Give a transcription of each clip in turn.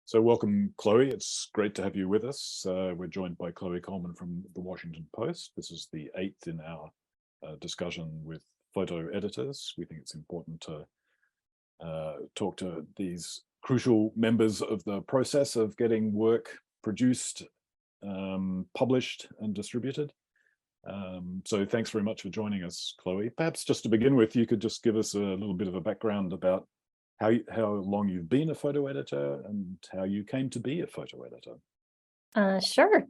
So welcome, Chloe. It's great to have you with us. We're joined by Chloe Coleman from the Washington Post. This is the 8th in our discussion with photo editors. We think it's important to talk to these crucial members of the process of getting work produced, published and distributed. So thanks very much for joining us, Chloe. Perhaps just to begin with, you could just give us a little bit of a background about how long you've been a photo editor and how you came to be a photo editor. Sure.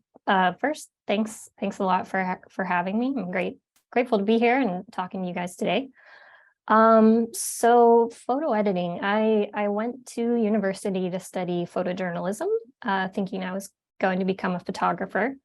First, thanks a lot for having me. I'm grateful to be here and talking to you guys today. So photo editing, I went to university to study photojournalism, thinking I was going to become a photographer.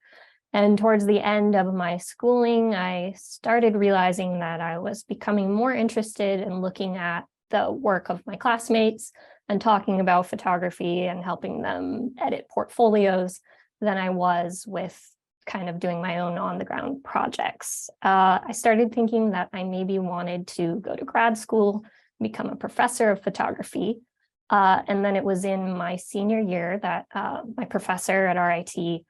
And towards the end of my schooling, I started realizing that I was becoming more interested in looking at the work of my classmates and talking about photography and helping them edit portfolios than I was with kind of doing my own on-the-ground projects. I started thinking that I maybe wanted to go to grad school, become a professor of photography. And then it was in my senior year that my professor at RIT,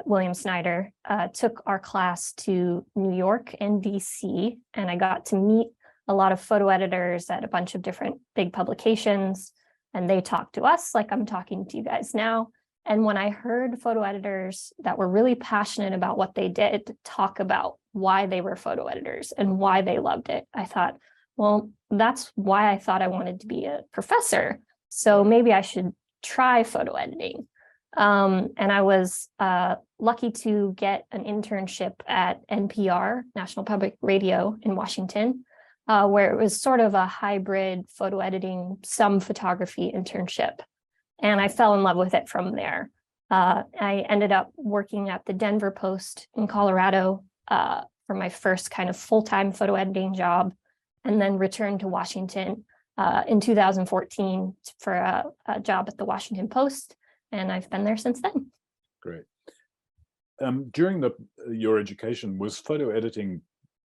William Snyder, took our class to New York and DC, and I got to meet a lot of photo editors at a bunch of different big publications, and they talked to us like I'm talking to you guys now. And when I heard photo editors that were really passionate about what they did talk about why they were photo editors and why they loved it, I thought, well, that's why I thought I wanted to be a professor. So maybe I should try photo editing. And I was lucky to get an internship at NPR, National Public Radio in Washington, where it was sort of a hybrid photo editing, some photography internship. And I fell in love with it from there. I ended up working at the Denver Post in Colorado for my first kind of full-time photo editing job, and then returned to Washington in 2014 for a job at the Washington Post. And I've been there since then. Great. During your education, was photo editing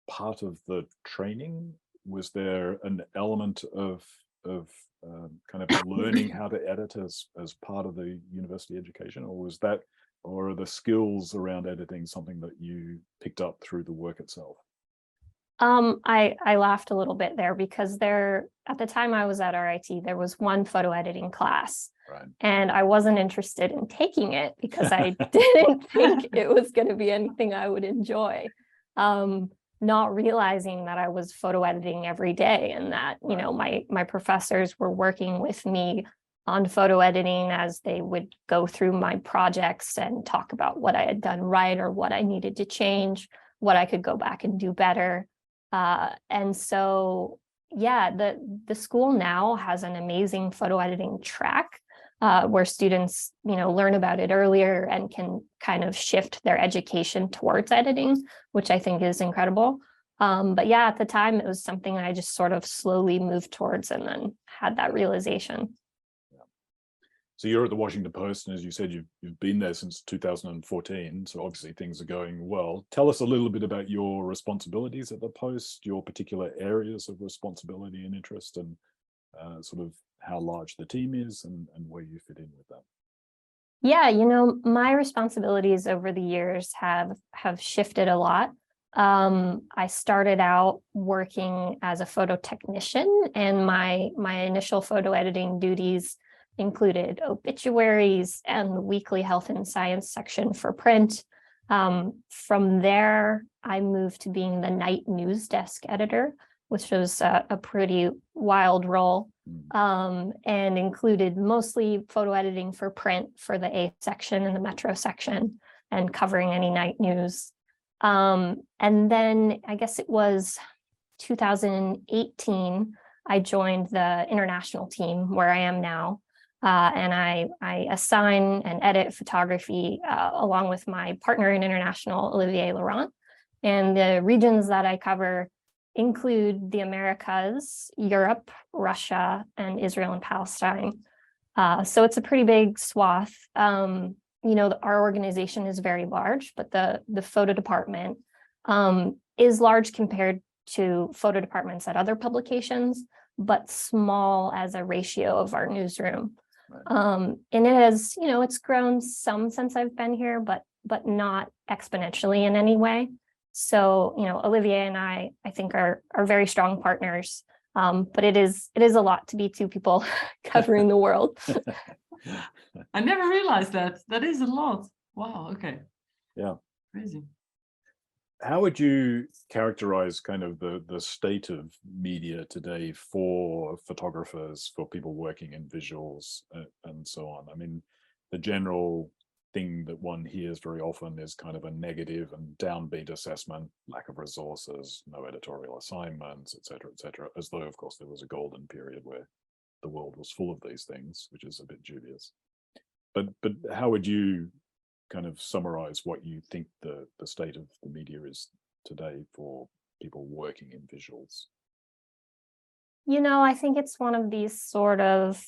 part of the training? Was there an element of kind of learning how to edit as part of the university education, or are the skills around editing something that you picked up through the work itself? I laughed a little bit there because at the time I was at RIT, there was one photo editing class. Right. And I wasn't interested in taking it because I didn't think it was going to be anything I would enjoy. Not realizing that I was photo editing every day, and that, you know, my professors were working with me on photo editing as they would go through my projects and talk about what I had done right or what I needed to change, what I could go back and do better. And so, yeah, the school now has an amazing photo editing track where students, you know, learn about it earlier and can kind of shift their education towards editing, which I think is incredible. But yeah, at the time, it was something I just sort of slowly moved towards and then had that realization. Yeah. So you're at the Washington Post, and as you said, you've been there since 2014. So obviously things are going well. Tell us a little bit about your responsibilities at the Post, your particular areas of responsibility and interest, and sort of how large the team is and where you fit in with that. Yeah, you know, my responsibilities over the years have shifted a lot. I started out working as a photo technician, and my initial photo editing duties included obituaries and the weekly health and science section for print. From there, I moved to being the night news desk editor, which was a pretty wild role, and included mostly photo editing for print for the A section and the Metro section, and covering any night news. And then I guess it was 2018, I joined the international team where I am now. And I assign and edit photography along with my partner in international, Olivier Laurent. And the regions that I cover include the Americas, Europe, Russia, and Israel and Palestine. So it's a pretty big swath. Our organization is very large, but the photo department is large compared to photo departments at other publications, but small as a ratio of our newsroom. Right. And it has, it's grown some since I've been here, but not exponentially in any way. So, Olivier and I think are very strong partners. But it is a lot to be two people covering the world. I never realized that. That is a lot. Wow. Okay. Yeah. Crazy. How would you characterize kind of the state of media today for photographers, for people working in visuals and so on? I mean, the general thing that one hears very often is kind of a negative and downbeat assessment, lack of resources, no editorial assignments, et cetera, as though, of course, there was a golden period where the world was full of these things, which is a bit dubious. But how would you kind of summarize what you think the state of the media is today for people working in visuals? I think it's one of these sort of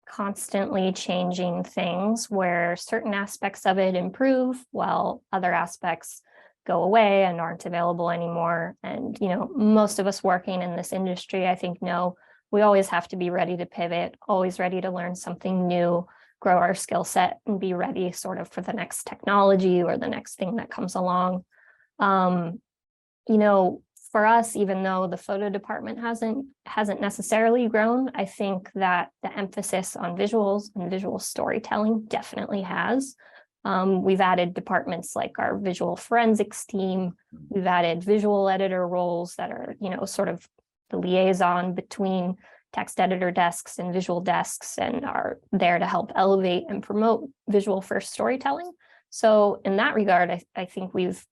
constantly changing things where certain aspects of it improve while other aspects go away and aren't available anymore. And, most of us working in this industry, I think, know we always have to be ready to pivot, always ready to learn something new, grow our skill set, and be ready sort of for the next technology or the next thing that comes along. For us, even though the photo department hasn't necessarily grown, I think that the emphasis on visuals and visual storytelling definitely has. We've added departments like our visual forensics team. We've added visual editor roles that are, sort of the liaison between text editor desks and visual desks, and are there to help elevate and promote visual first storytelling. So in that regard, I think we've,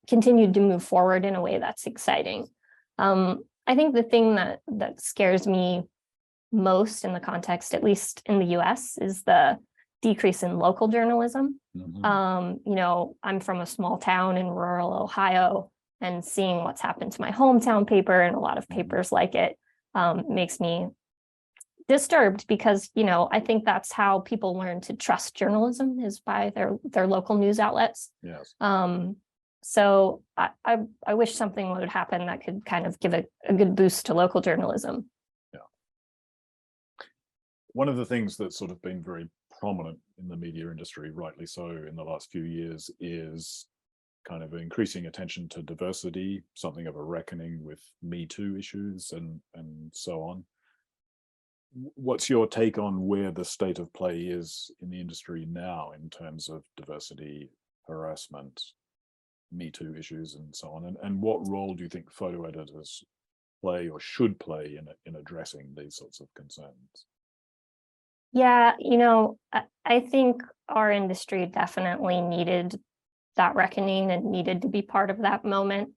continued to move forward in a way that's exciting. I think the thing that scares me most in the context, at least in the US, is the decrease in local journalism. Mm-hmm. I'm from a small town in rural Ohio, and seeing what's happened to my hometown paper and a lot of papers like it makes me disturbed, because, I think that's how people learn to trust journalism, is by their local news outlets. Yes. So I wish something would happen that could kind of give a good boost to local journalism. Yeah. One of the things that's sort of been very prominent in the media industry, rightly so, in the last few years is kind of increasing attention to diversity, something of a reckoning with Me Too issues and so on. What's your take on where the state of play is in the industry now in terms of diversity, harassment, Me Too issues and so on, and what role do you think photo editors play or should play in addressing these sorts of concerns? Yeah, I think our industry definitely needed that reckoning and needed to be part of that moment.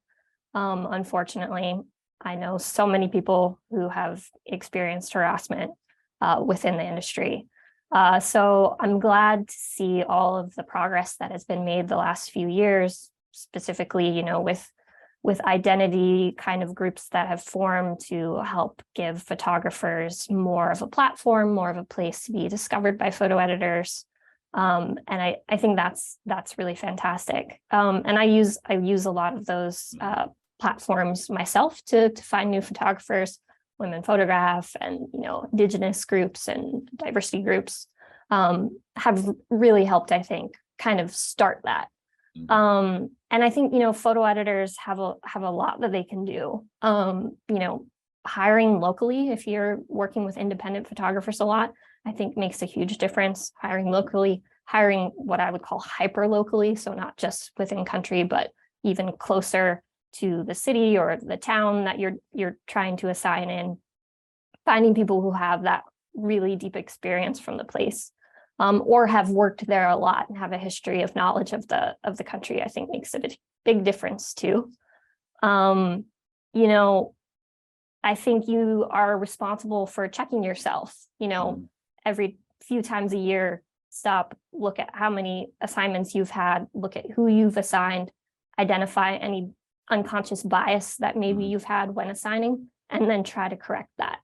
Unfortunately, I know so many people who have experienced harassment within the industry. So I'm glad to see all of the progress that has been made the last few years, specifically, with identity kind of groups that have formed to help give photographers more of a platform, more of a place to be discovered by photo editors. And I think that's really fantastic. And I use a lot of those platforms myself to find new photographers, Women Photograph, and Indigenous groups and diversity groups have really helped, I think, kind of start that. And I think, photo editors have a lot that they can do. Hiring locally, if you're working with independent photographers a lot, I think makes a huge difference. Hiring locally, hiring what I would call hyper locally, so not just within country, but even closer to the city or the town that you're trying to assign in. Finding people who have that really deep experience from the place. Or have worked there a lot and have a history of knowledge of the country, I think makes a big difference too. you know, I think you are responsible for checking yourself, you know, every few times a year, stop, look at how many assignments you've had, look at who you've assigned, identify any unconscious bias that maybe you've had when assigning, and then try to correct that.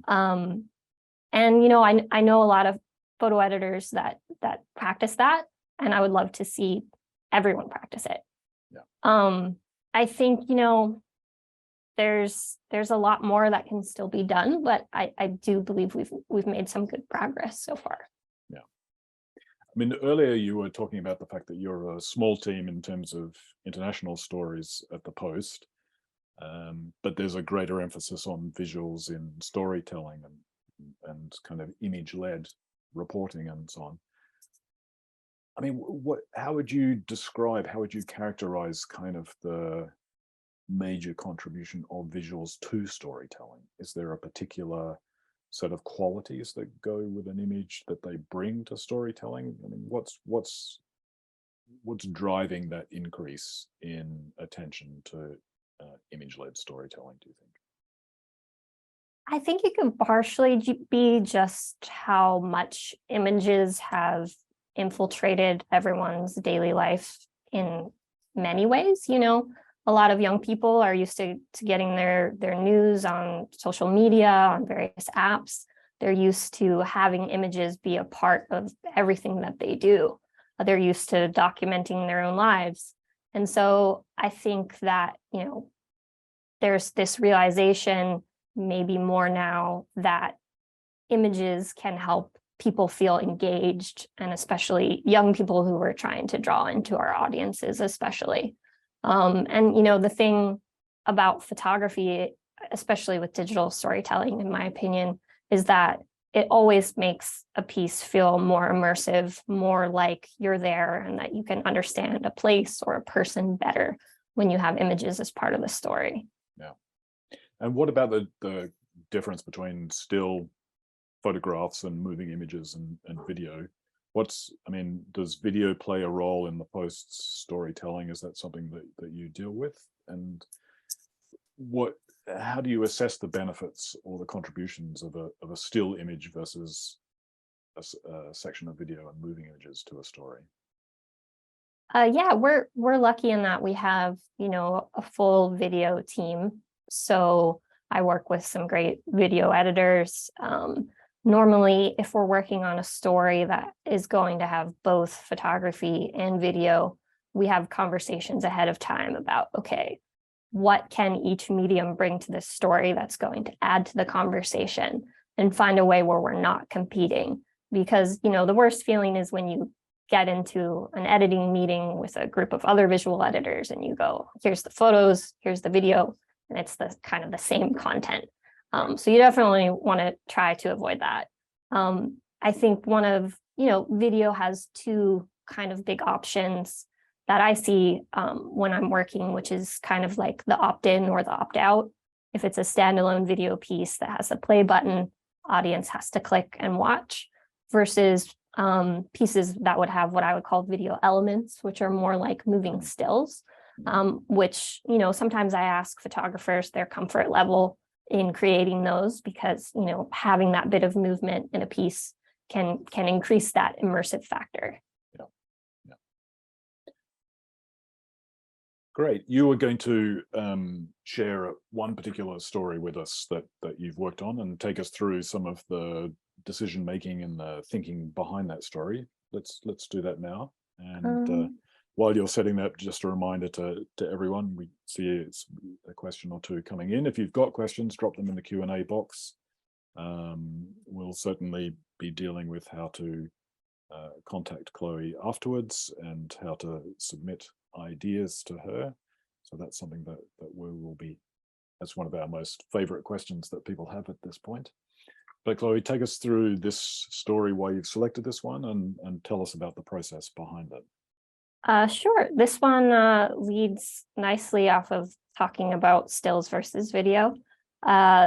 And, you know, I know a lot of photo editors that practice that, and I would love to see everyone practice it. I think, you know, there's a lot more that can still be done, but I do believe we've made some good progress so far. Yeah. I mean, earlier you were talking about the fact that you're a small team in terms of international stories at the Post, but there's a greater emphasis on visuals in storytelling and kind of image-led reporting and so on. I mean, how would you characterize kind of the major contribution of visuals to storytelling? Is there a particular set of qualities that go with an image that they bring to storytelling? I mean, what's driving that increase in attention to image-led storytelling, do you think? I think it could partially be just how much images have infiltrated everyone's daily life in many ways. You know, a lot of young people are used to getting their news on social media, on various apps. They're used to having images be a part of everything that they do. They're used to documenting their own lives. And so I think that, you know, there's this realization, maybe more now, that images can help people feel engaged, and especially young people who we're trying to draw into our audiences, especially. And, you know, the thing about photography, especially with digital storytelling, in my opinion, is that it always makes a piece feel more immersive, more like you're there, and that you can understand a place or a person better when you have images as part of the story. Yeah. And what about the difference between still photographs and moving images and video? I mean, does video play a role in the Post's storytelling? Is that something that you deal with? And how do you assess the benefits or the contributions of a still image versus a section of video and moving images to a story? Yeah, we're lucky in that we have, you know, a full video team. So I work with some great video editors. Normally, if we're working on a story that is going to have both photography and video, we have conversations ahead of time about, okay, what can each medium bring to this story that's going to add to the conversation, and find a way where we're not competing. Because, you know, the worst feeling is when you get into an editing meeting with a group of other visual editors and you go, here's the photos, here's the video, and it's the kind of the same content. So you definitely want to try to avoid that. I think video has two kind of big options that I see when I'm working, which is kind of like the opt-in or the opt-out. If it's a standalone video piece that has a play button, audience has to click and watch, versus pieces that would have what I would call video elements, which are more like moving stills, which, you know, sometimes I ask photographers their comfort level in creating those, because, you know, having that bit of movement in a piece can increase that immersive factor. Yeah. Great. You were going to share one particular story with us that you've worked on, and take us through some of the decision making and the thinking behind that story. Let's do that now. And while you're setting that, just a reminder to everyone, we see it's a question or two coming in. If you've got questions, drop them in the Q&A box. We'll certainly be dealing with how to contact Chloe afterwards and how to submit ideas to her. So that's something that that's one of our most favorite questions that people have at this point. But Chloe, take us through this story, why you've selected this one, and tell us about the process behind it. Sure. This one leads nicely off of talking about stills versus video.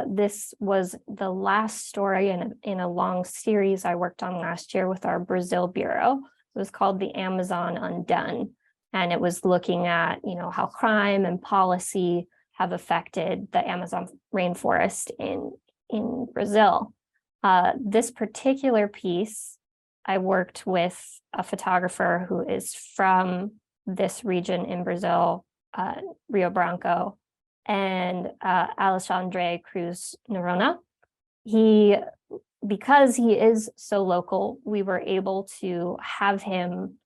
This was the last story in a long series I worked on last year with our Brazil bureau. It was called The Amazon Undone. And it was looking at, you know, how crime and policy have affected the Amazon rainforest in Brazil. This particular piece, I worked with a photographer who is from this region in Brazil, Rio Branco, and Alexandre Cruz Noronha. Because he is so local, we were able to have him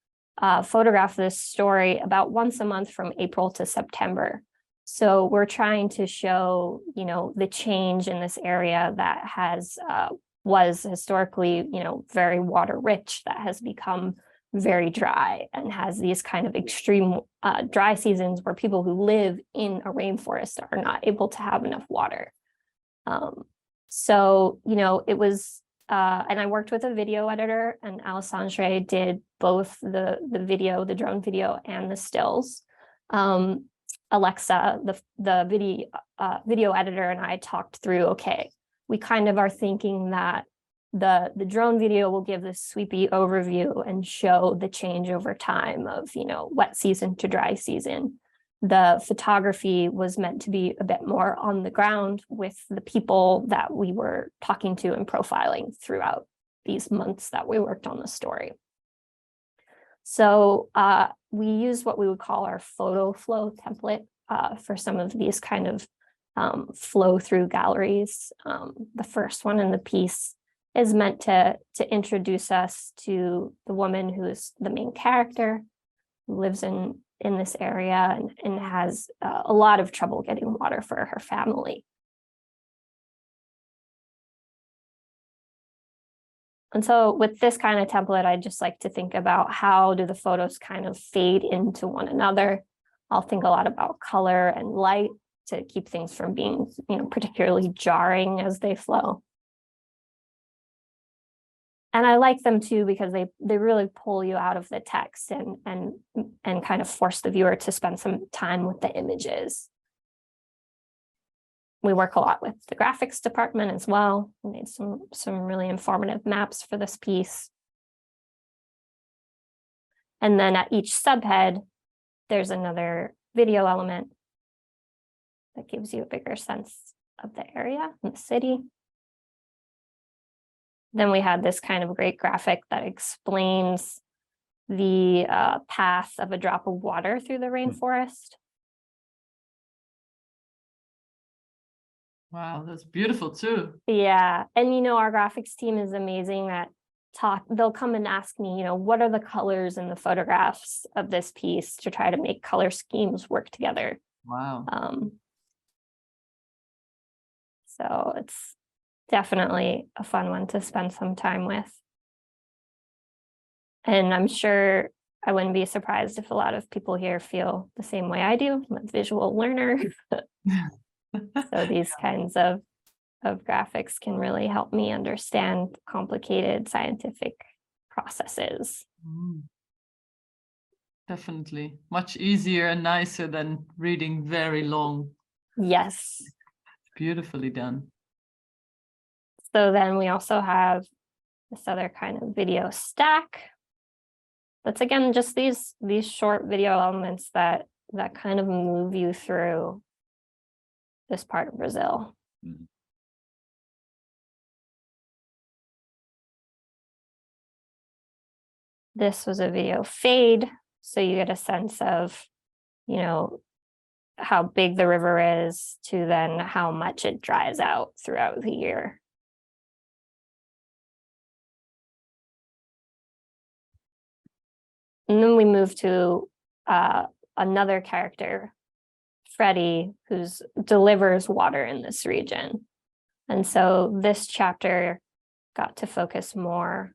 photograph this story about once a month from April to September. So we're trying to show, the change in this area that was historically, very water rich, that has become very dry and has these kind of extreme dry seasons where people who live in a rainforest are not able to have enough water. So, it was, and I worked with a video editor, and Alessandre did both the drone video and the stills. Alexa, the video editor, and I talked through, okay, we kind of are thinking that the drone video will give this sweepy overview and show the change over time of, wet season to dry season. The photography was meant to be a bit more on the ground with the people that we were talking to and profiling throughout these months that we worked on the story. So we used what we would call our photo flow template for some of these kind of flow through galleries. The first one in the piece is meant to introduce us to the woman who is the main character, who lives in this area and has a lot of trouble getting water for her family. And so with this kind of template, I just like to think about how do the photos kind of fade into one another. I'll think a lot about color and light to keep things from being, particularly jarring as they flow. And I like them too because they really pull you out of the text and kind of force the viewer to spend some time with the images. We work a lot with the graphics department as well. We made some really informative maps for this piece. And then at each subhead, there's another video element that gives you a bigger sense of the area and the city. Then we had this kind of great graphic that explains the path of a drop of water through the rainforest. Wow, that's beautiful too. Yeah, and our graphics team is amazing at they'll come and ask me, what are the colors in the photographs of this piece to try to make color schemes work together. Wow. So it's definitely a fun one to spend some time with. And I'm sure I wouldn't be surprised if a lot of people here feel the same way I do. I'm a visual learner. So these kinds of graphics can really help me understand complicated scientific processes. Definitely. Much easier and nicer than reading very long. Yes. Beautifully done. So then we also have this other kind of video stack. That's again just these short video elements that kind of move you through this part of Brazil. Mm-hmm. This was a video fade, so you get a sense of, how big the river is to then how much it dries out throughout the year. And then we move to another character, Freddie, who delivers water in this region. And so this chapter got to focus more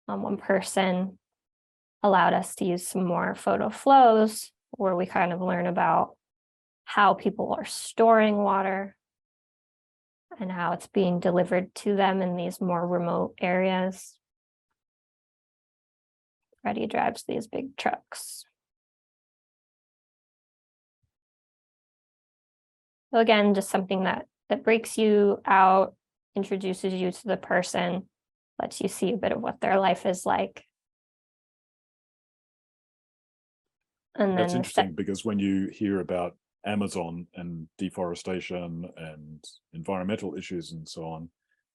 on one person, allowed us to use some more photo flows where we kind of learn about how people are storing water and how it's being delivered to them in these more remote areas. Freddie drives these big trucks. So again, just something that breaks you out, introduces you to the person, lets you see a bit of what their life is like. And That's then interesting because when you hear about Amazon and deforestation and environmental issues and so on,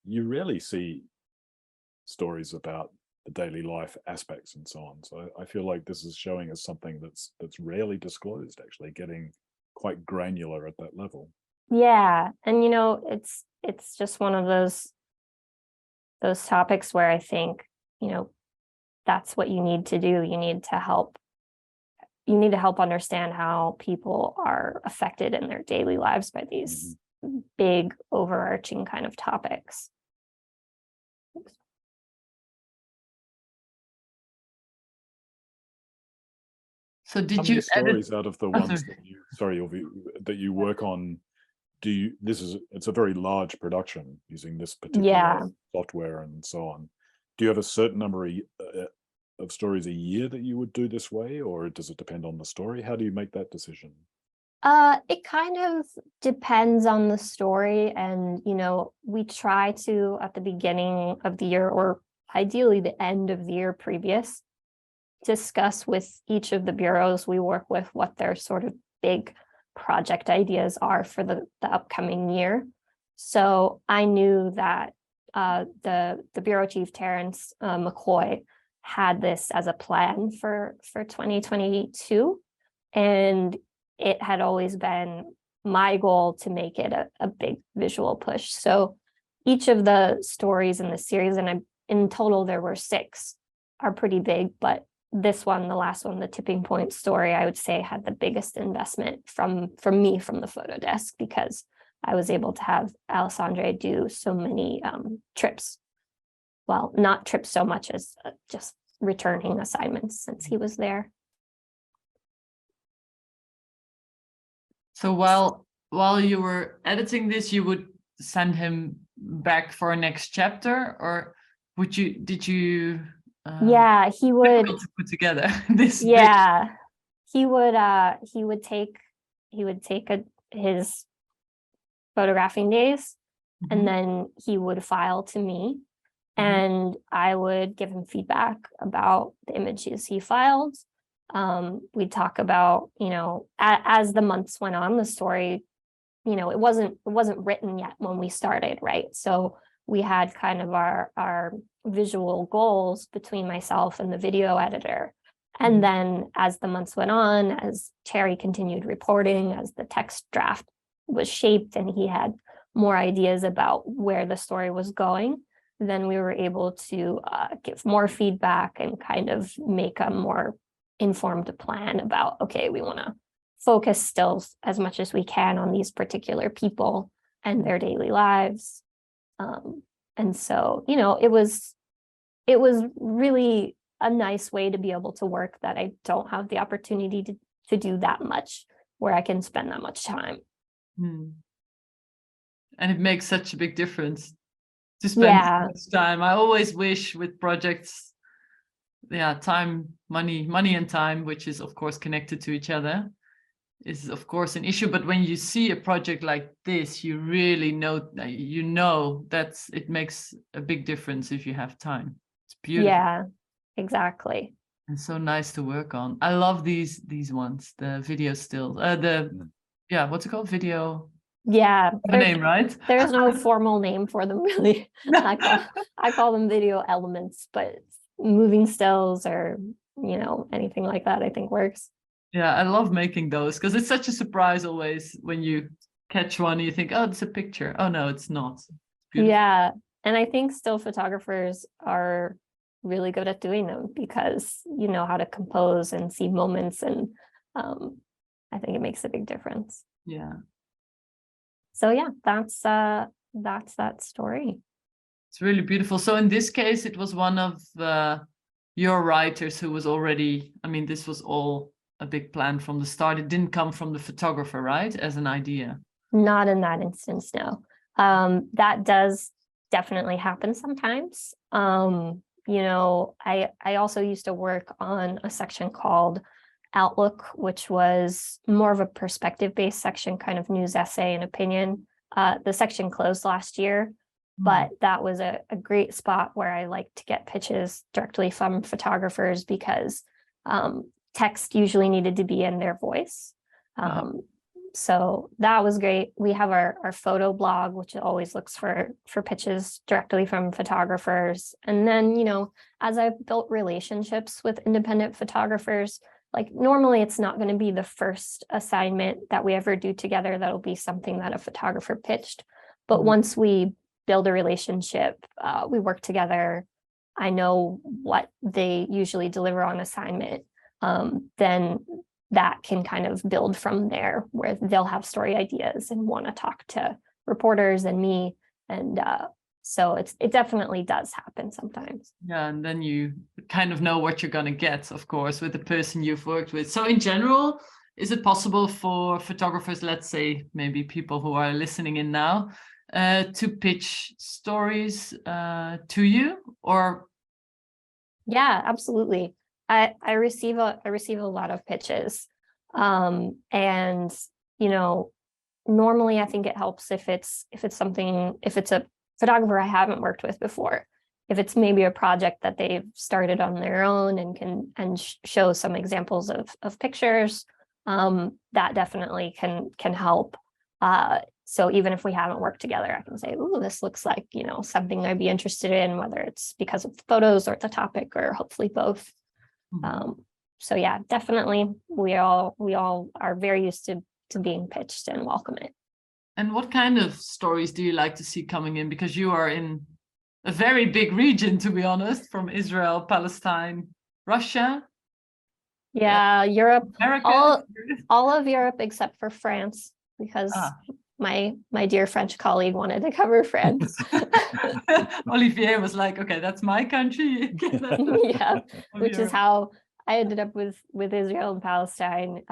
you rarely see stories about the daily life aspects and so on. So I feel like this is showing us something that's rarely disclosed, actually getting quite granular at that level. Yeah, and it's just one of those topics where I think, that's what you need to do. You need to help understand how people are affected in their daily lives by these big overarching kind of topics. So did you stories out of the ones that you work on, it's a very large production using this particular software and so on. Do you have a certain number of stories a year that you would do this way, or does it depend on the story? How do you make that decision? It kind of depends on the story, and we try to, at the beginning of the year, or ideally the end of the year previous, discuss with each of the bureaus we work with what their sort of big project ideas are for the upcoming year. So I knew that the bureau chief, Terrence McCoy, had this as a plan for 2022, and it had always been my goal to make it a big visual push. So each of the stories in the series, and in total there were 6, are pretty big, but this one, the last one, the tipping point story, I would say had the biggest investment from me, from the photo desk, because I was able to have Alessandro do so many trips. Well, not trips so much as just returning assignments since he was there. So while you were editing this, you would send him back for a next chapter, or did you? Yeah, he would to put together this. Yeah, he would take his photographing days, and then he would file to me, and I would give him feedback about the images he filed. We'd talk about, as the months went on, the story, it wasn't written yet when we started, right? So we had kind of our visual goals between myself and the video editor. And then as the months went on, as Terry continued reporting, as the text draft was shaped and he had more ideas about where the story was going, then we were able to give more feedback and kind of make a more informed plan about, okay, we want to focus still as much as we can on these particular people and their daily lives. And so, it was really a nice way to be able to work that I don't have the opportunity to do that much, where I can spend that much time. And it makes such a big difference to spend so much time. I always wish with projects, time, money and time, which is of course connected to each other, is of course an issue. But when you see a project like this, you really know that it makes a big difference if you have time. It's beautiful. Yeah, exactly. And so nice to work on. I love these ones, the video stills. What's it called? Video. Yeah, the name, right? There's no formal name for them, really. I call them video elements, but moving stills or anything like that, I think works. Yeah, I love making those because it's such a surprise always when you catch one and you think, oh, it's a picture. Oh no, it's not. Yeah, and I think still photographers are really good at doing them because you know how to compose and see moments, and I think it makes a big difference. Yeah. So yeah, that's that story. It's really beautiful. So in this case, it was one of your writers who was already, this was all a big plan from the start. It didn't come from the photographer, right? As an idea. Not in that instance, no. That does definitely happen sometimes. I also used to work on a section called Outlook, which was more of a perspective-based section, kind of news, essay, and opinion. The section closed last year, but that was a great spot where I like to get pitches directly from photographers because text usually needed to be in their voice. So that was great. We have our photo blog, which always looks for pitches directly from photographers. And then, as I've built relationships with independent photographers, like normally it's not going to be the first assignment that we ever do together that'll be something that a photographer pitched. But once we build a relationship, we work together, I know what they usually deliver on assignment, then that can kind of build from there, where they'll have story ideas and want to talk to reporters and me. And so it definitely does happen sometimes. Yeah, and then you kind of know what you're going to get, of course, with the person you've worked with. So in general, is it possible for photographers, let's say maybe people who are listening in now, to pitch stories to you? Or yeah, absolutely. I receive a lot of pitches, and normally I think it helps if it's a photographer I haven't worked with before, if it's maybe a project that they've started on their own and can show some examples of pictures, that definitely can help. So even if we haven't worked together, I can say, "Ooh, this looks like something I'd be interested in," whether it's because of the photos or the topic, or hopefully both. So yeah, definitely we all are very used to being pitched and welcome it. And what kind of stories do you like to see coming in? Because you are in a very big region, to be honest, from Israel, Palestine, Russia. Yeah, Europe, America. all of Europe except for France, because my dear French colleague wanted to cover France. Olivier was like, okay, that's my country. Yeah, which is how I ended up with Israel and Palestine,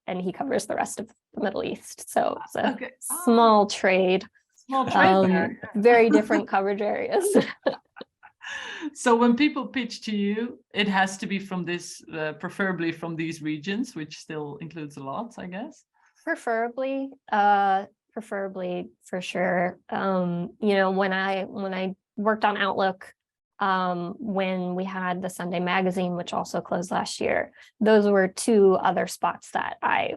and he covers the rest of the Middle East. So it's a small trade. Small trade there. Very different coverage areas. So when people pitch to you, it has to be from this, preferably from these regions, which still includes a lot, I guess. Preferably for sure. When I worked on Outlook, when we had the Sunday magazine, which also closed last year, those were two other spots that I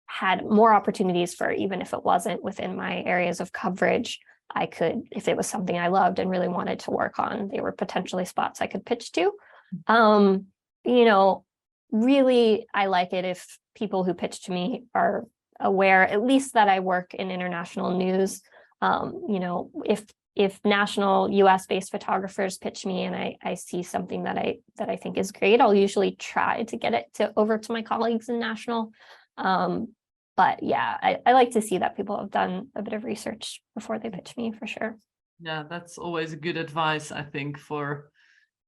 had more opportunities for. Even if it wasn't within my areas of coverage, I could, if it was something I loved and really wanted to work on, they were potentially spots I could pitch to. Really, I like it if people who pitch to me are aware, at least, that I work in international news. If national US-based photographers pitch me and I see something that I think is great, I'll usually try to get it over to my colleagues in national. But yeah, I like to see that people have done a bit of research before they pitch me, for sure. Yeah, that's always a good advice, I think, for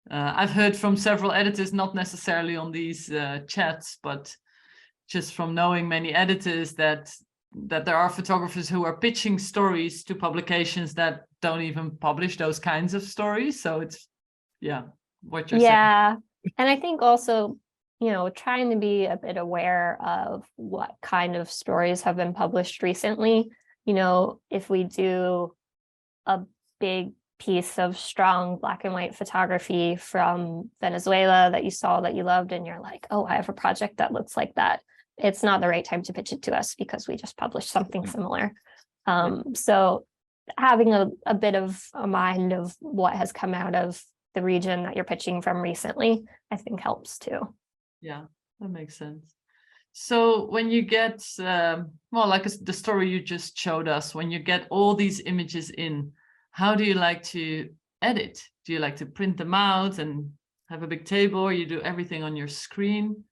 I've heard from several editors, not necessarily on these chats, but just from knowing many editors, that there are photographers who are pitching stories to publications that don't even publish those kinds of stories. So it's, what you're saying. Yeah, and I think also, trying to be a bit aware of what kind of stories have been published recently. If we do a big piece of strong black and white photography from Venezuela that you saw, that you loved, and you're like, oh, I have a project that looks like that, it's not the right time to pitch it to us because we just published something similar. So having a bit of a mind of what has come out of the region that you're pitching from recently, I think helps too. Yeah, that makes sense. So when you get, like the story you just showed us, when you get all these images in, how do you like to edit? Do you like to print them out and have a big table, or you do everything on your screen?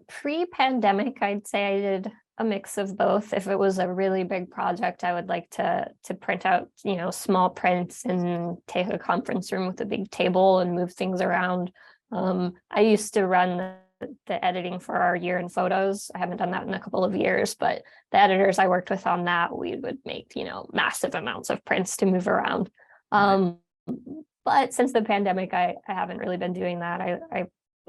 Pre-pandemic, I'd say I did a mix of both. If it was a really big project, I would like to print out, small prints and take a conference room with a big table and move things around. I used to run the editing for our year in photos. I haven't done that in a couple of years, but the editors I worked with on that, we would make, massive amounts of prints to move around. But since the pandemic, I haven't really been doing that.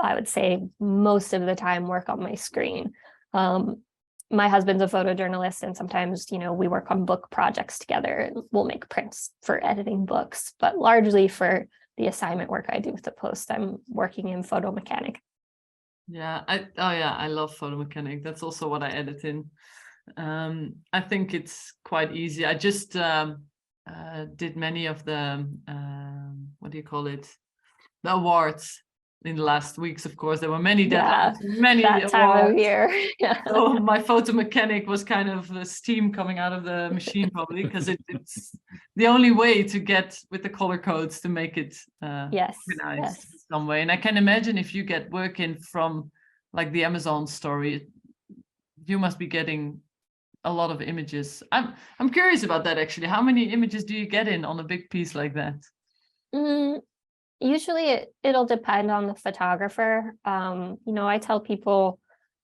I would say most of the time work on my screen. My husband's a photojournalist, and sometimes, we work on book projects together and we'll make prints for editing books, but largely for the assignment work I do with the Post, I'm working in photo mechanic. Yeah, I love photo mechanic. That's also what I edit in. I think it's quite easy. I just did many of the what do you call it? The awards in the last weeks. Of course, there were many Yeah, deadlines, many that time of awards. year. Yeah. So my photo mechanic was kind of the steam coming out of the machine, probably, because it's the only way to get with the color codes to make it Yes. organized Yes. in some way. And I can imagine if you get work in from like the Amazon story, you must be getting a lot of images. I'm curious about that actually. How many images do you get in on a big piece like that? Usually it'll depend on the photographer. I tell people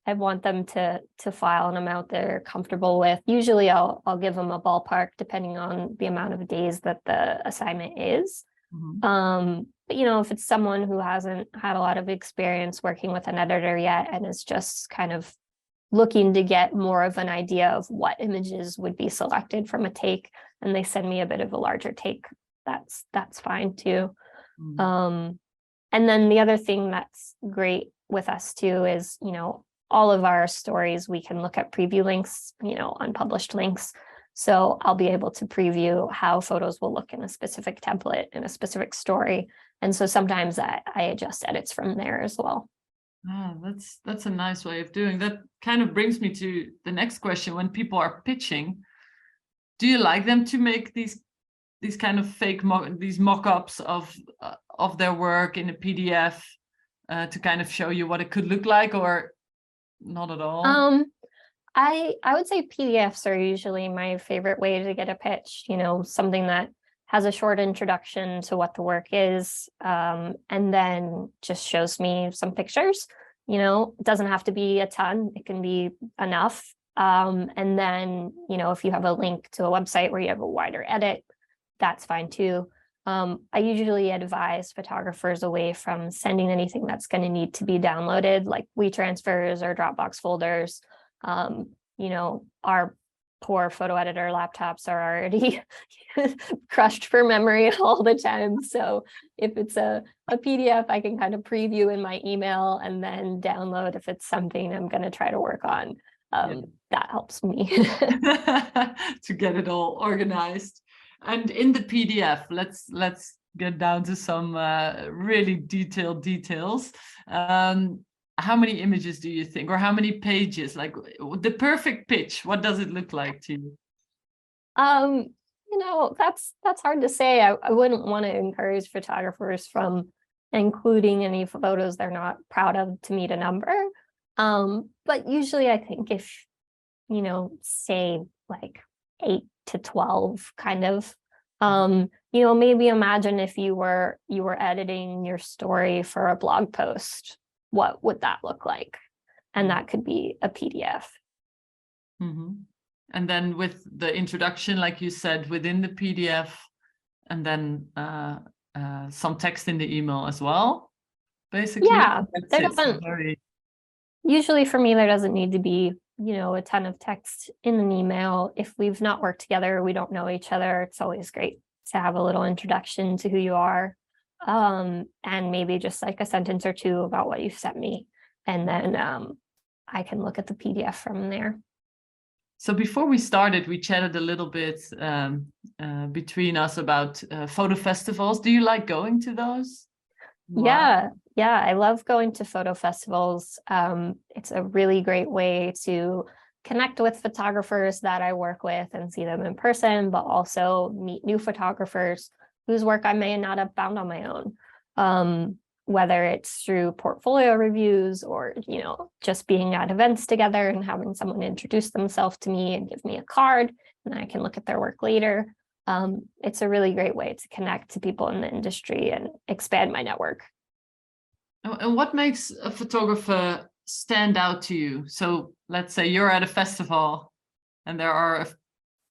I want them to file an amount they're comfortable with. Usually I'll give them a ballpark depending on the amount of days that the assignment is. But if it's someone who hasn't had a lot of experience working with an editor yet and is just kind of looking to get more of an idea of what images would be selected from a take, and they send me a bit of a larger take, that's fine too. And then the other thing that's great with us too is, all of our stories, we can look at preview links, unpublished links. So I'll be able to preview how photos will look in a specific template in a specific story. And so sometimes I adjust edits from there as well. Oh, that's a nice way of doing that. Kind of brings me to the next question. When people are pitching, do you like them to make these kind of fake these mock-ups of their work in a PDF to kind of show you what it could look like, or not at all? I would say PDFs are usually my favorite way to get a pitch, something that has a short introduction to what the work is, and then just shows me some pictures. It doesn't have to be a ton, it can be enough. And then, if you have a link to a website where you have a wider edit, that's fine too. I usually advise photographers away from sending anything that's going to need to be downloaded, like WeTransfers or Dropbox folders. Our poor photo editor laptops are already crushed for memory all the time. So if it's a PDF, I can kind of preview in my email and then download if it's something I'm going to try to work on. That helps me. To get it all organized. And in the PDF, let's get down to some really detailed details. How many images do you think, or how many pages? Like the perfect pitch, what does it look like to you? That's hard to say. I wouldn't want to encourage photographers from including any photos they're not proud of to meet a number. But usually I think if, say like 8 to 12 kind of, maybe imagine if you were editing your story for a blog post, what would that look like? And that could be a PDF. And then with the introduction, like you said, within the PDF, and then some text in the email as well, basically. Yeah, usually for me, there doesn't need to be, a ton of text in an email. If we've not worked together, we don't know each other, it's always great to have a little introduction to who you are. And maybe just like a sentence or two about what you've sent me. And then I can look at the PDF from there. So before we started, we chatted a little bit between us about photo festivals. Do you like going to those? Yeah, I love going to photo festivals. It's a really great way to connect with photographers that I work with and see them in person, but also meet new photographers whose work I may not have found on my own. Whether it's through portfolio reviews or, just being at events together and having someone introduce themselves to me and give me a card, and I can look at their work later. It's a really great way to connect to people in the industry and expand my network. And what makes a photographer stand out to you? So let's say you're at a festival and there are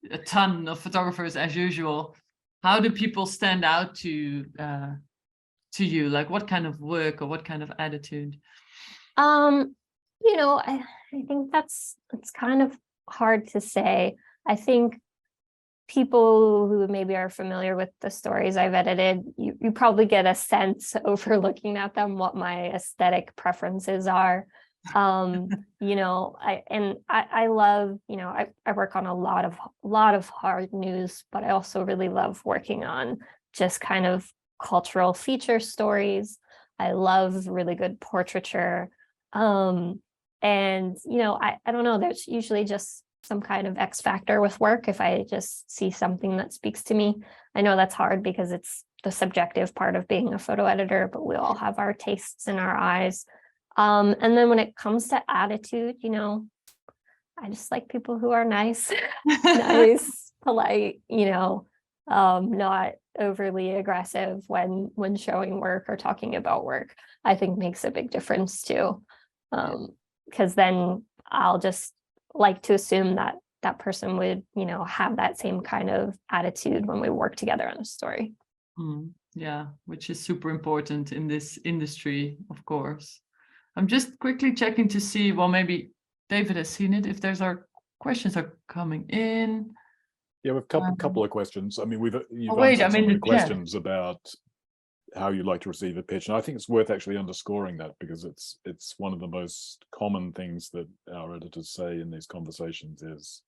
a ton of photographers as usual. How do people stand out to you? Like what kind of work or what kind of attitude? I think it's kind of hard to say. I think people who maybe are familiar with the stories I've edited, you probably get a sense over looking at them what my aesthetic preferences are. You know, I love, you know, I work on a lot of hard news, but I also really love working on just kind of cultural feature stories. I love really good portraiture. And, you know, I don't know, there's usually just some kind of X factor with work if I just see something that speaks to me. I know that's hard because it's the subjective part of being a photo editor, but we all have our tastes in our eyes. And then when it comes to attitude, you know, I just like people who are nice, nice, polite, you know, not overly aggressive when showing work or talking about work, I think makes a big difference too. Because then I'll just like to assume that that person would, you know, have that same kind of attitude when we work together on a story. Yeah, which is super important in this industry, of course. I'm just quickly checking to see, well, maybe David has seen it, if there's our questions are coming in. Yeah, we've a couple of questions. I mean, you've wait, answered I'm some in of the the questions about how you like to receive a pitch, and I think it's worth actually underscoring that, because it's one of the most common things that our editors say in these conversations is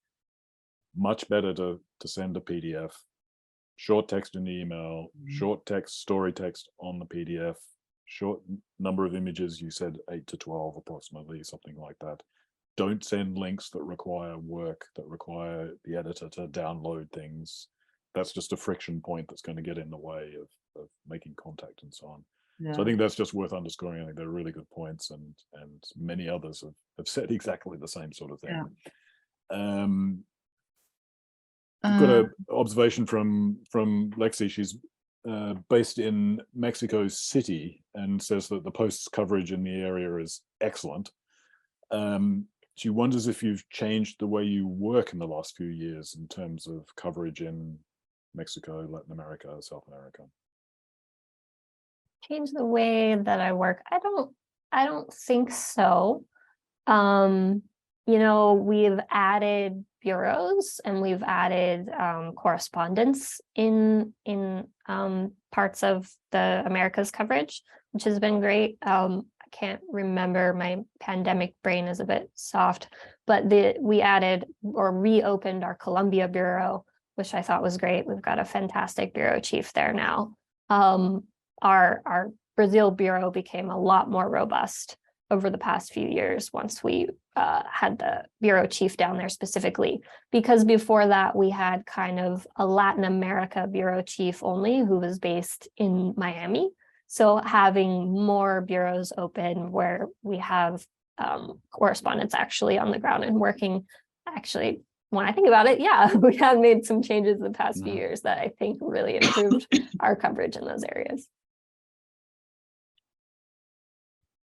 much better to send a PDF, short text in the email, short text, story text on the PDF, short number of images, you said 8 to 12 approximately, something like that. Don't send links that require work, that require the editor to download things. That's just a friction point that's going to get in the way of making contact and so on. Yeah. So I think that's just worth underscoring. I think they're really good points, and many others have said exactly the same sort of thing. Yeah. I've got an observation from Lexi. She's based in Mexico City and says that the Post's coverage in the area is excellent. She wonders if you've changed the way you work in the last few years in terms of coverage in Mexico, Latin America, South America. Change the way that I work? I don't think so. You know, we've added bureaus and we've added correspondence in parts of the Americas coverage, which has been great. I can't remember, my pandemic brain is a bit soft, but we added or reopened our Colombia bureau, which I thought was great. We've got a fantastic bureau chief there now. Our Brazil bureau became a lot more robust over the past few years once we had the bureau chief down there specifically, because before that we had kind of a Latin America bureau chief only who was based in Miami. So having more bureaus open where we have correspondents actually on the ground and working, actually, when I think about it, yeah, we have made some changes in the past few years that I think really improved our coverage in those areas.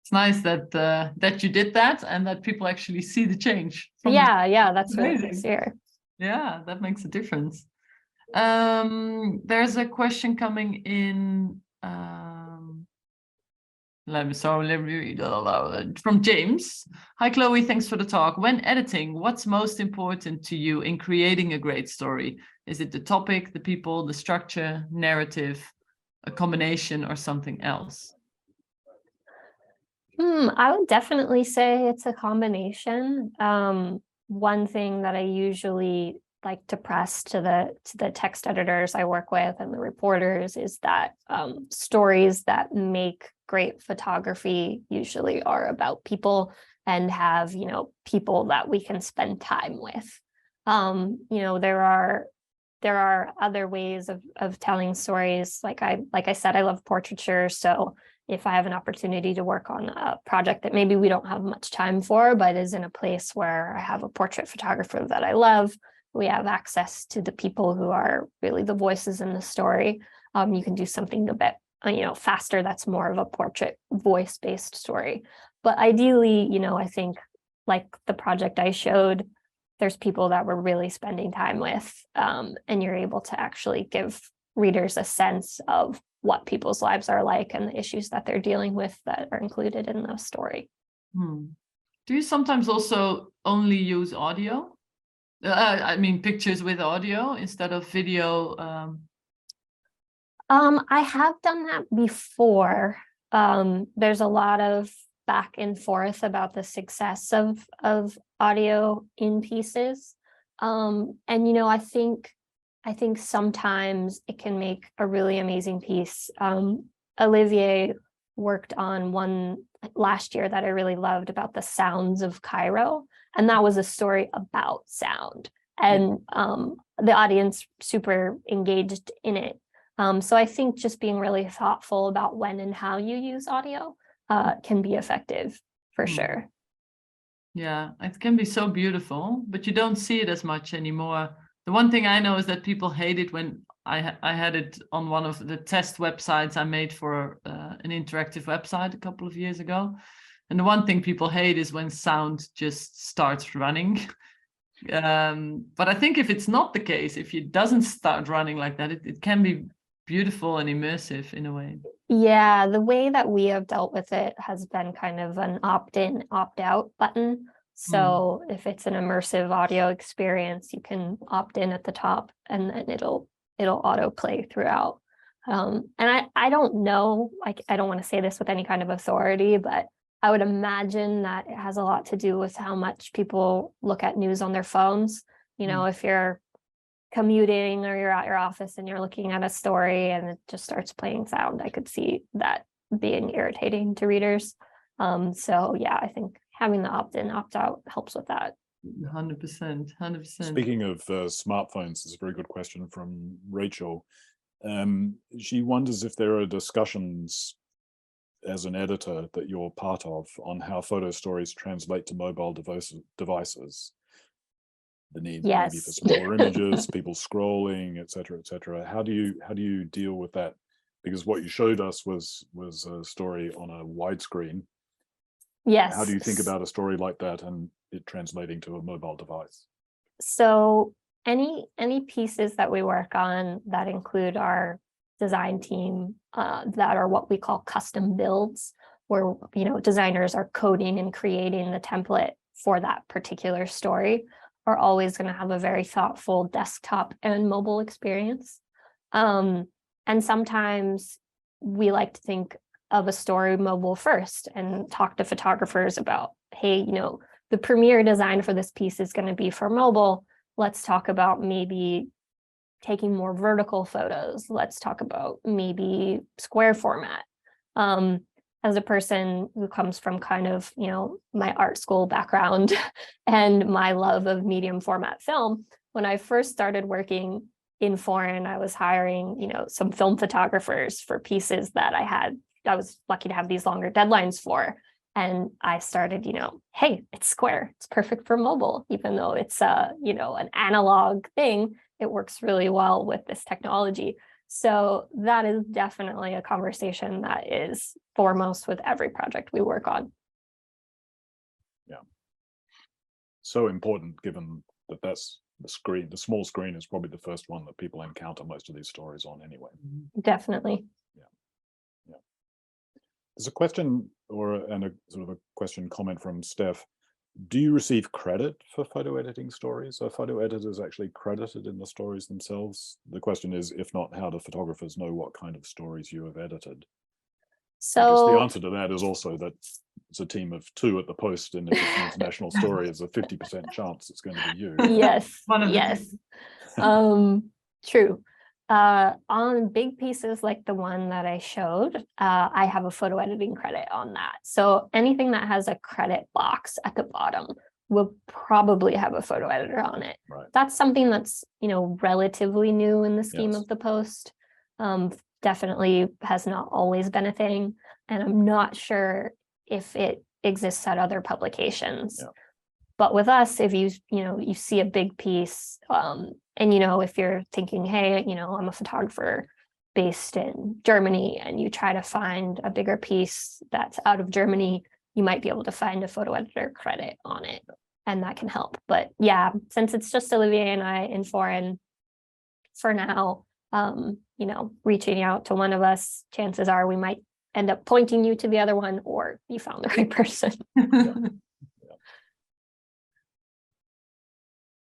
It's nice that that you did that and that people actually see the change. Yeah, that's really nice to hear. Yeah, that makes a difference. There's a question coming in. Let me read from James. Hi, Chloe. Thanks for the talk. When editing, what's most important to you in creating a great story? Is it the topic, the people, the structure, narrative, a combination, or something else? I would definitely say it's a combination. One thing that I usually like to press to the text editors I work with and the reporters is that stories that make great photography usually are about people and have, you know, people that we can spend time with. You know, there are other ways of telling stories. Like I said, I love portraiture, so if I have an opportunity to work on a project that maybe we don't have much time for, but is in a place where I have a portrait photographer that I love, we have access to the people who are really the voices in the story. You can do something a bit, you know, faster. That's more of a portrait voice-based story. But ideally, you know, I think like the project I showed, there's people that we're really spending time with, and you're able to actually give readers a sense of what people's lives are like and the issues that they're dealing with that are included in the story. Do you sometimes also only use audio? I mean, pictures with audio instead of video. I have done that before. There's a lot of back and forth about the success of audio in pieces. And I think sometimes it can make a really amazing piece. Olivier worked on one last year that I really loved about the sounds of Cairo, and that was a story about sound, and the audience super engaged in it. So I think just being really thoughtful about when and how you use audio can be effective for sure. Yeah, it can be so beautiful, but you don't see it as much anymore. The one thing I know is that people hate it when I had it on one of the test websites I made for an interactive website a couple of years ago. And the one thing people hate is when sound just starts running. But I think if it's not the case, if it doesn't start running like that, it can be beautiful and immersive in a way. Yeah, the way that we have dealt with it has been kind of an opt-in, opt-out button. So if it's an immersive audio experience, you can opt in at the top, and then it'll autoplay throughout. And I don't know, like, I don't want to say this with any kind of authority, but I would imagine that it has a lot to do with how much people look at news on their phones. If you're commuting or you're at your office and you're looking at a story and it just starts playing sound, I could see that being irritating to readers. So yeah, I think having the opt-in, opt-out helps with that. 100%. Speaking of smartphones, this is a very good question from Rachel. She wonders if there are discussions as an editor that you're part of on how photo stories translate to mobile devices. The need maybe for smaller images, people scrolling, etc., etc. How do you deal with that? Because what you showed us was a story on a widescreen. Yes. How do you think about a story like that and it translating to a mobile device? So any pieces that we work on that include our design team that are what we call custom builds, where designers are coding and creating the template for that particular story, are always going to have a very thoughtful desktop and mobile experience. And sometimes we like to think of a story mobile first and talk to photographers about, hey, the premier design for this piece is going to be for mobile. Let's talk about maybe taking more vertical photos. Let's talk about maybe square format. As a person who comes from kind of, my art school background and my love of medium format film, when I first started working in foreign, I was hiring, some film photographers for pieces that I was lucky to have these longer deadlines for. And I started, hey, it's square. It's perfect for mobile, even though it's an analog thing. It works really well with this technology. So that is definitely a conversation that is foremost with every project we work on. Yeah. So important, given that that's the screen. The small screen is probably the first one that people encounter most of these stories on anyway. Definitely. Yeah. There's a question and a sort of a question comment from Steph. Do you receive credit for photo editing stories? Are photo editors actually credited in the stories themselves? The question is, if not, how do photographers know what kind of stories you have edited? So the answer to that is also that it's a team of 2 at the Post, and if it's an international story, there's a 50% chance it's going to be you. Yes, yes. True. On big pieces like the one that I showed, I have a photo editing credit on that. So anything that has a credit box at the bottom will probably have a photo editor on it. Right. That's something that's, relatively new in the scheme of the Post. Definitely has not always been a thing. And I'm not sure if it exists at other publications. Yeah. But with us, if you see a big piece, and if you're thinking, hey, I'm a photographer based in Germany, and you try to find a bigger piece that's out of Germany, you might be able to find a photo editor credit on it, and that can help. But yeah, since it's just Olivier and I in foreign for now, reaching out to one of us, chances are we might end up pointing you to the other one, or you found the right person. Yeah.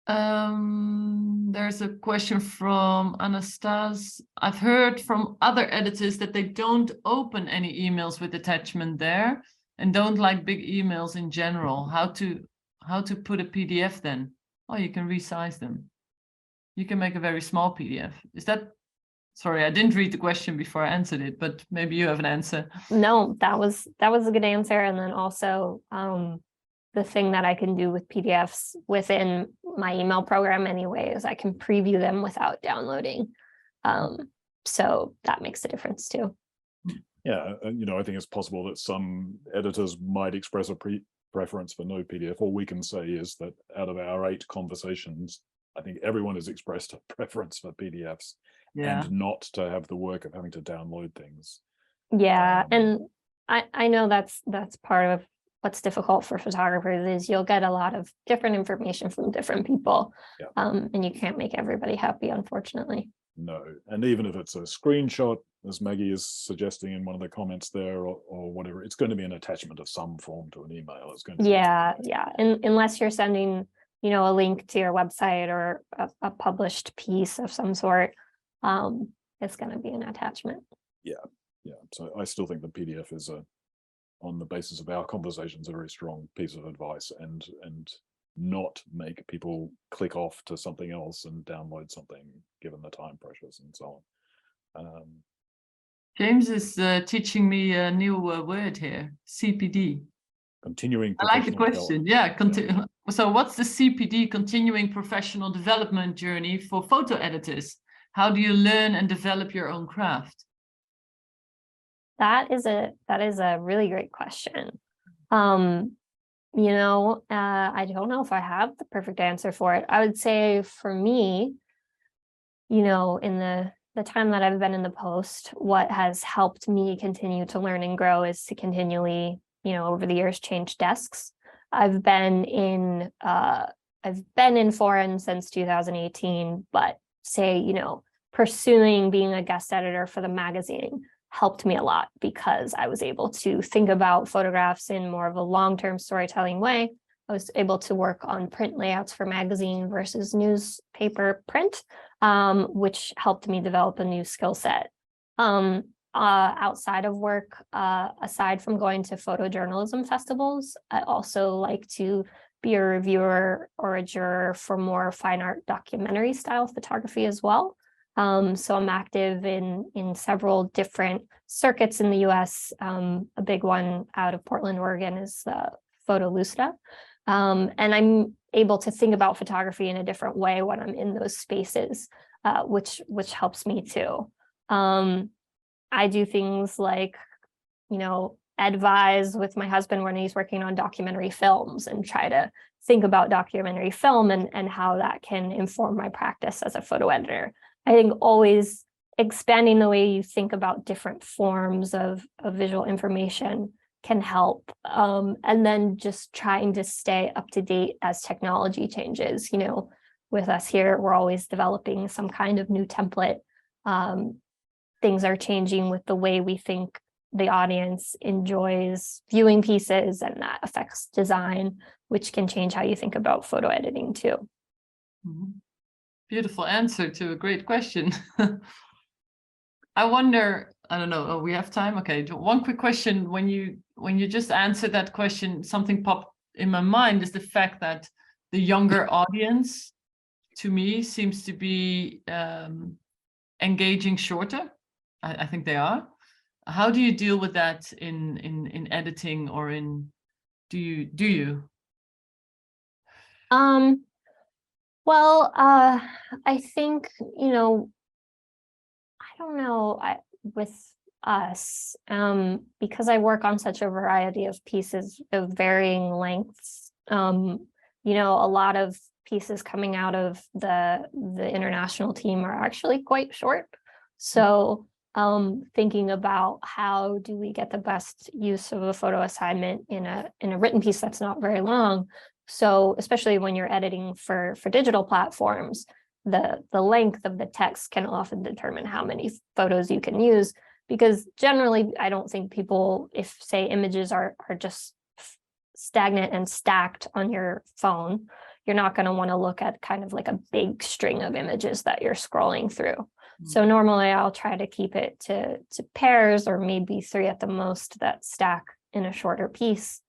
There's a question from Anastas. I've heard from other editors that they don't open any emails with attachment there and don't like big emails in general. How to put a PDF then? Oh, you can resize them. You can make a very small PDF. Is that, sorry, I didn't read the question before I answered it, but maybe you have an answer. No, that was a good answer. And then also the thing that I can do with PDFs within my email program anyway is I can preview them without downloading. So that makes a difference too. Yeah, you know, I think it's possible that some editors might express a preference for no PDF. All we can say is that out of our 8 conversations, I think everyone has expressed a preference for PDFs and not to have the work of having to download things. Yeah, and I know that's part of what's difficult for photographers is you'll get a lot of different information from different people, and you can't make everybody happy, unfortunately. No, and even if it's a screenshot, as Maggie is suggesting in one of the comments there, or whatever, it's going to be an attachment of some form to an email. It's going to and unless you're sending, you know, a link to your website or a published piece of some sort, it's going to be an attachment. Yeah. So I still think the PDF is on the basis of our conversations, a very strong piece of advice, and not make people click off to something else and download something, given the time pressures and so on. James is teaching me a new word here, CPD. Continuing. I like the question. Yeah. So what's the CPD, continuing professional development journey for photo editors? How do you learn and develop your own craft? That is a really great question. You know, I don't know if I have the perfect answer for it. I would say for me, you know, in the time that I've been in the post, what has helped me continue to learn and grow is to continually, you know, over the years, change desks. I've been in foreign since 2018, but say, you know, pursuing being a guest editor for the magazine helped me a lot because I was able to think about photographs in more of a long-term storytelling way. I was able to work on print layouts for magazine versus newspaper print, which helped me develop a new skill set. Outside of work, aside from going to photojournalism festivals, I also like to be a reviewer or a juror for more fine art documentary style photography as well. So I'm active in several different circuits in the US. A big one out of Portland, Oregon is Photo Lucida. And I'm able to think about photography in a different way when I'm in those spaces, which helps me too. I do things like, you know, advise with my husband when he's working on documentary films and try to think about documentary film and how that can inform my practice as a photo editor. I think always expanding the way you think about different forms of visual information can help. And then just trying to stay up to date as technology changes. You know, with us here, we're always developing some kind of new template. Things are changing with the way we think the audience enjoys viewing pieces, and that affects design, which can change how you think about photo editing too. Mm-hmm. Beautiful answer to a great question. I wonder, I don't know, we have time? Okay, one quick question. When you just answered that question, something popped in my mind is the fact that the younger audience, to me, seems to be engaging shorter. I think they are. How do you deal with that in editing, or do you? Well, I think, you know, I don't know, with us, because I work on such a variety of pieces of varying lengths, you know, a lot of pieces coming out of the international team are actually quite short. So thinking about how do we get the best use of a photo assignment in a written piece that's not very long. So especially when you're editing for digital platforms, the length of the text can often determine how many photos you can use, because generally I don't think people, if say images are just stagnant and stacked on your phone, you're not going to want to look at kind of like a big string of images that you're scrolling through. So normally I'll try to keep it to pairs or maybe 3 at the most that stack in a shorter piece.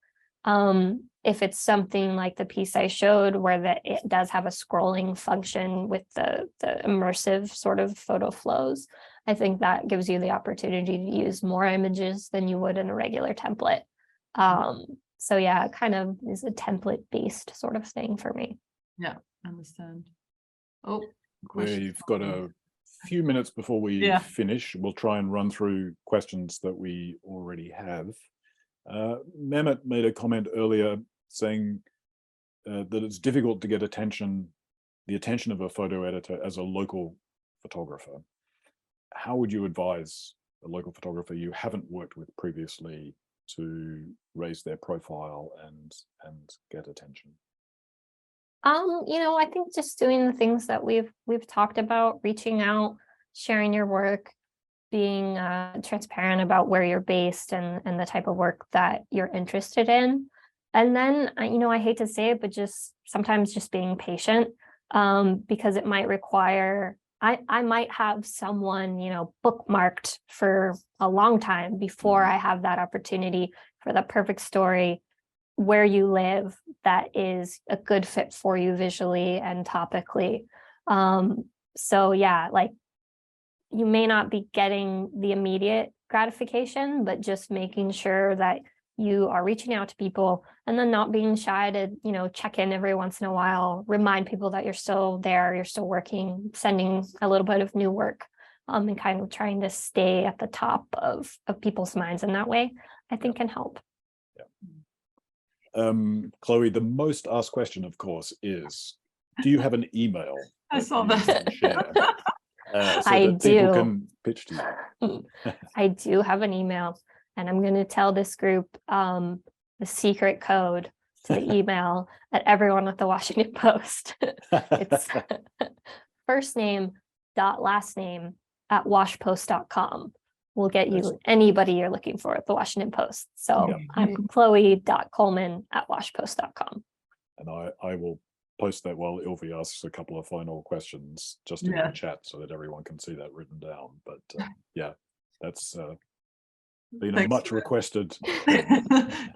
If it's something like the piece I showed where it does have a scrolling function with the immersive sort of photo flows, I think that gives you the opportunity to use more images than you would in a regular template. So yeah, it kind of is a template-based sort of thing for me. Yeah, understand. Oh, we've got a few minutes before we finish. We'll try and run through questions that we already have. Mehmet made a comment earlier saying that it's difficult to get the attention of a photo editor as a local photographer. How would you advise a local photographer you haven't worked with previously to raise their profile and get attention? I think just doing the things that we've talked about, reaching out, sharing your work, being transparent about where you're based and the type of work that you're interested in. And then, I hate to say it, but sometimes just being patient, because it might require, I might have someone, bookmarked for a long time before I have that opportunity for the perfect story where you live that is a good fit for you visually and topically. So yeah, like you may not be getting the immediate gratification, but just making sure that you are reaching out to people and then not being shy to, check in every once in a while, remind people that you're still there, you're still working, sending a little bit of new work, and kind of trying to stay at the top of people's minds in that way, I think can help. Yeah. Chloe, the most asked question, of course, is, do you have an email? I saw that. Share, so I that do. People can pitch to you. I do have an email, and I'm going to tell this group the secret code to the email at everyone at the Washington Post. It's first name dot last name at washpost.com. Will get you anybody you're looking for at the Washington Post. So I'm Chloe.Coleman at washpost.com. And I will post that while Ilvy asks a couple of final questions just in the chat so that everyone can see that written down. But yeah, that's been a much requested.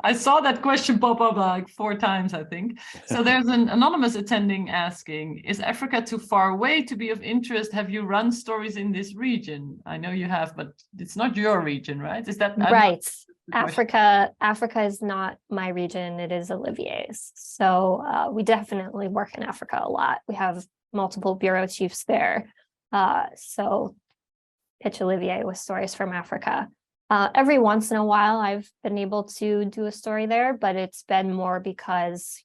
I saw that question pop up like 4 times, I think. So there's an anonymous attending asking, is Africa too far away to be of interest? Have you run stories in this region? I know you have, but it's not your region, right? Is that right? Africa is not my region. It is Olivier's. So we definitely work in Africa a lot. We have multiple bureau chiefs there. So pitch Olivier with stories from Africa. Every once in a while, I've been able to do a story there, but it's been more because,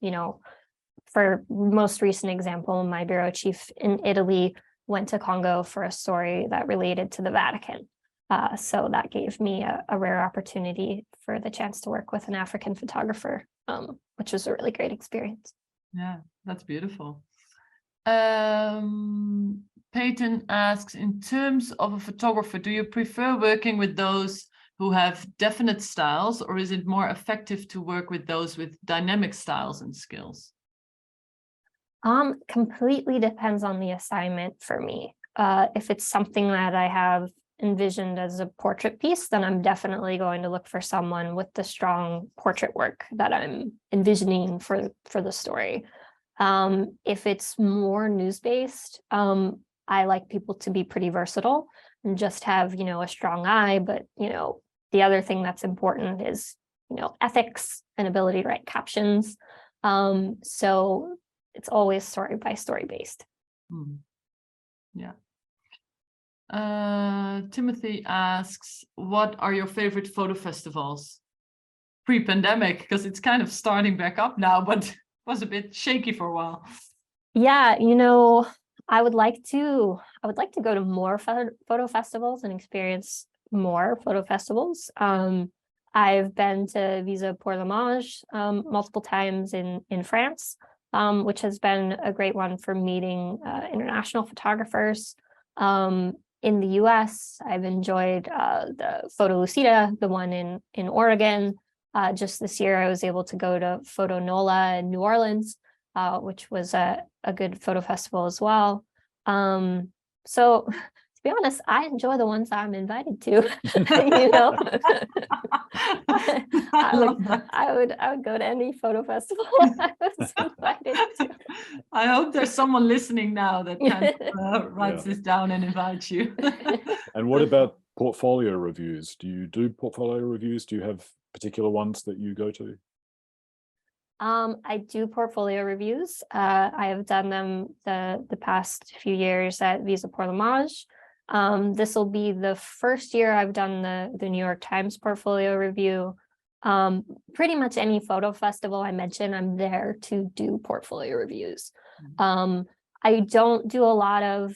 for most recent example, my bureau chief in Italy went to Congo for a story that related to the Vatican. So that gave me a rare opportunity for the chance to work with an African photographer, which was a really great experience. Yeah, that's beautiful. Peyton asks, in terms of a photographer, do you prefer working with those who have definite styles, or is it more effective to work with those with dynamic styles and skills? Completely depends on the assignment for me. If it's something that I have envisioned as a portrait piece, then I'm definitely going to look for someone with the strong portrait work that I'm envisioning for the story. If it's more news-based, I like people to be pretty versatile and just have, a strong eye, but, the other thing that's important is, ethics and ability to write captions. So it's always story by story based. Yeah. Timothy asks, what are your favorite photo festivals pre-pandemic? Because it's kind of starting back up now, but was a bit shaky for a while. Yeah, I would like to go to more photo festivals and experience more photo festivals. I've been to Visa pour l'Image multiple times in France, which has been a great one for meeting international photographers. In the US, I've enjoyed the Photo Lucida, the one in Oregon. Just this year, I was able to go to Photo Nola in New Orleans. which was a good photo festival as well. So to be honest, I enjoy the ones I'm invited to. You know, I would go to any photo festival I was invited to. I hope there's someone listening now that writes this down and invites you. And what about portfolio reviews? Do you do portfolio reviews? Do you have particular ones that you go to? I do portfolio reviews. I have done them the past few years at Visa pour l'Image. This will be the first year I've done the New York Times portfolio review. Pretty much any photo festival I mention, I'm there to do portfolio reviews. I don't do a lot of,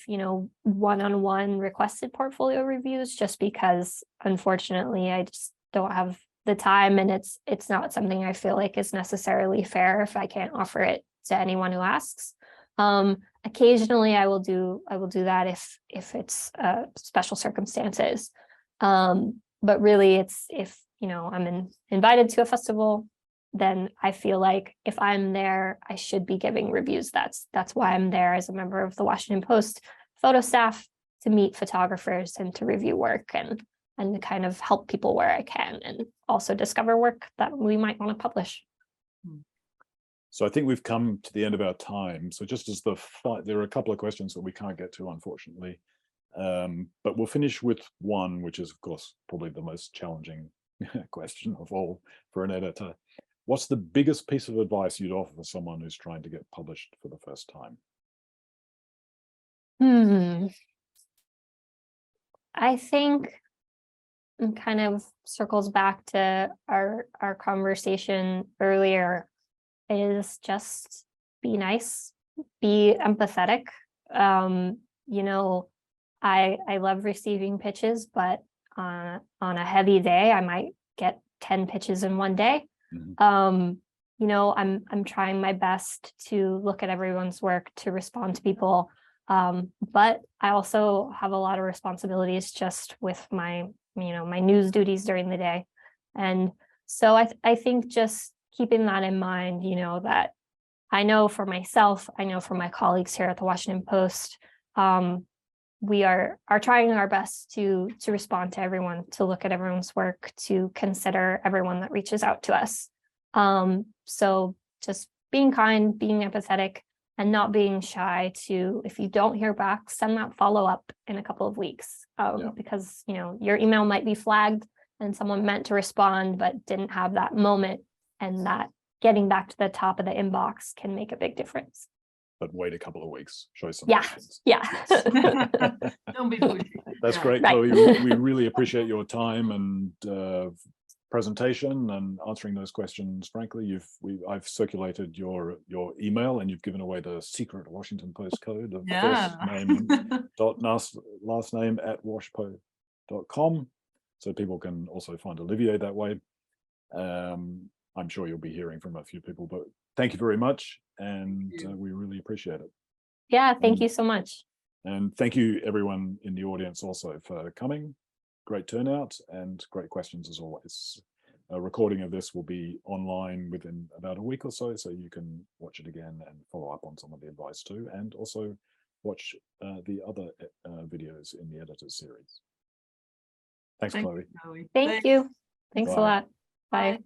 one-on-one requested portfolio reviews just because, unfortunately, I just don't have the time, and it's not something I feel like is necessarily fair if I can't offer it to anyone who asks. Occasionally I will do that if it's special circumstances. But really it's if I'm invited to a festival, then I feel like if I'm there, I should be giving reviews. That's why I'm there as a member of the Washington Post photo staff, to meet photographers and to review work and to kind of help people where I can, and also discover work that we might want to publish. So I think we've come to the end of our time. So just as there are a couple of questions that we can't get to, unfortunately, but we'll finish with one, which is, of course, probably the most challenging question of all for an editor. What's the biggest piece of advice you'd offer for someone who's trying to get published for the first time? I think it kind of circles back to our conversation earlier, is just be nice, be empathetic. I love receiving pitches, but on a heavy day, I might get 10 pitches in one day. I'm trying my best to look at everyone's work, to respond to people. But I also have a lot of responsibilities just with my news duties during the day. And so I think just keeping that in mind, that I know for myself, I know for my colleagues here at the Washington Post, we are trying our best to respond to everyone, to look at everyone's work, to consider everyone that reaches out to us. So just being kind, being empathetic, and not being shy to, if you don't hear back, send that follow-up in a couple of weeks, because your email might be flagged and someone meant to respond but didn't have that moment, and that getting back to the top of the inbox can make a big difference. But wait a couple of weeks, show some patience. Don't be pushy. That's great, Chloe. We really appreciate your time and presentation and answering those questions. Frankly, I've circulated your email, and you've given away the secret Washington Post code of first name dot last name at washpo.com, so people can also find Olivier that way. I'm sure you'll be hearing from a few people, but thank you very much, and we really appreciate it. Yeah, thank you so much. And thank you everyone in the audience also for coming. Great turnout and great questions as always. A recording of this will be online within about a week or so you can watch it again and follow up on some of the advice too, and also watch the other videos in the editor's series. Thanks, Chloe. Thank you. Thanks a lot. Bye.